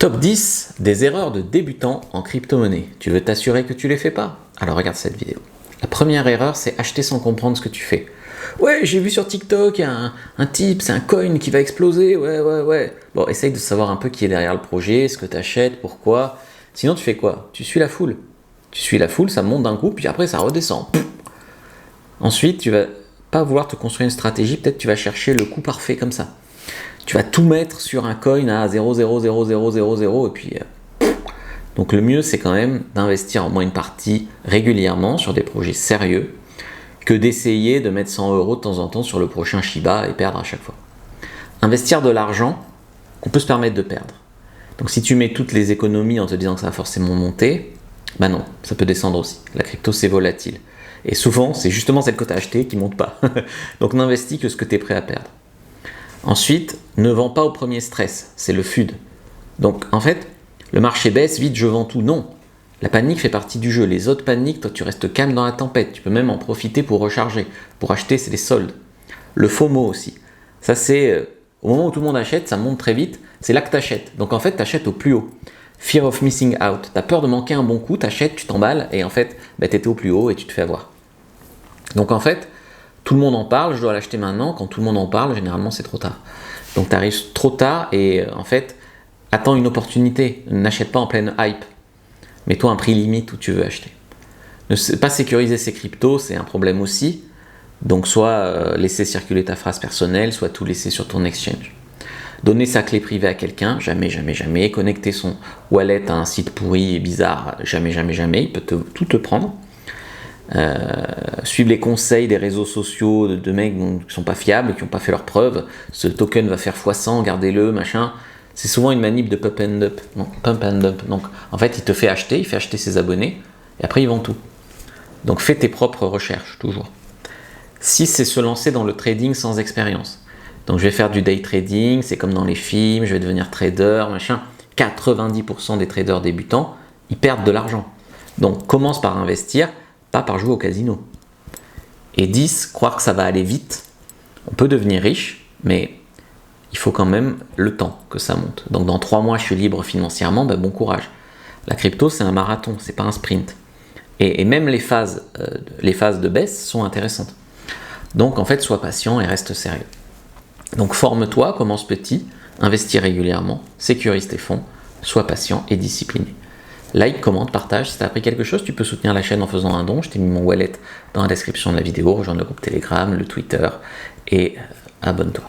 Top 10 des erreurs de débutants en crypto-monnaie. Tu veux t'assurer que tu les fais pas? Alors regarde cette vidéo. La première erreur, c'est acheter sans comprendre ce que tu fais. Ouais, j'ai vu sur TikTok, il y a un type, c'est un coin qui va exploser, ouais. Bon, essaye de savoir un peu qui est derrière le projet, ce que tu achètes, pourquoi. Sinon, tu fais quoi? Tu suis la foule. Tu suis la foule, ça monte d'un coup, puis après ça redescend. Ensuite, tu vas pas vouloir te construire une stratégie, peut-être tu vas chercher le coup parfait comme ça. Tu vas tout mettre sur un coin à 0,00000 et puis... Donc le mieux, c'est quand même d'investir au moins une partie régulièrement sur des projets sérieux que d'essayer de mettre 100 € de temps en temps sur le prochain Shiba et perdre à chaque fois. Investir de l'argent, on peut se permettre de perdre. Donc si tu mets toutes les économies en te disant que ça va forcément monter, ben non, ça peut descendre aussi. La crypto, c'est volatile. Et souvent, c'est justement celle que tu as achetée qui ne monte pas. Donc n'investis que ce que tu es prêt à perdre. Ensuite, ne vends pas au premier stress, c'est le FUD. Donc en fait, le marché baisse, vite je vends tout. Non, la panique fait partie du jeu. Les autres paniquent, toi tu restes calme dans la tempête. Tu peux même en profiter pour recharger. Pour acheter, c'est les soldes. Le FOMO aussi. Ça c'est, au moment où tout le monde achète, ça monte très vite, c'est là que tu achètes. Donc en fait, tu achètes au plus haut. Fear of missing out. Tu as peur de manquer un bon coup, tu achètes, tu t'emballes et en fait, tu étais au plus haut et tu te fais avoir. Donc en fait, tout le monde en parle, je dois l'acheter maintenant. Quand tout le monde en parle, généralement c'est trop tard. Donc tu arrives trop tard et en fait, attends une opportunité. N'achète pas en pleine hype. Mets-toi un prix limite où tu veux acheter. Ne pas sécuriser ses cryptos, c'est un problème aussi. Donc soit laisser circuler ta phrase personnelle, soit tout laisser sur ton exchange. Donner sa clé privée à quelqu'un, jamais. Connecter son wallet à un site pourri et bizarre, jamais. Il peut tout te prendre. Suivre les conseils des réseaux sociaux de mecs qui sont pas fiables, qui n'ont pas fait leurs preuves. Ce token va faire x100, gardez-le, machin. C'est souvent une manip de pump and dump. Donc en fait, il fait acheter ses abonnés et après il vend tout. Donc fais tes propres recherches toujours. Si c'est se lancer dans le trading sans expérience. Donc je vais faire du day trading, c'est comme dans les films, je vais devenir trader, machin. 90% des traders débutants, ils perdent de l'argent. Donc commence par investir, pas par jouer au casino. Et 10, croire que ça va aller vite. On peut devenir riche, mais il faut quand même le temps que ça monte. Donc dans 3 mois, je suis libre financièrement, bon courage. La crypto, c'est un marathon, c'est pas un sprint. Et même les phases de baisse sont intéressantes. Donc en fait, sois patient et reste sérieux. Donc forme-toi, commence petit, investis régulièrement, sécurise tes fonds, sois patient et discipliné. Like, commente, partage. Si tu as appris quelque chose, tu peux soutenir la chaîne en faisant un don. Je t'ai mis mon wallet dans la description de la vidéo. Rejoins le groupe Telegram, le Twitter et abonne-toi.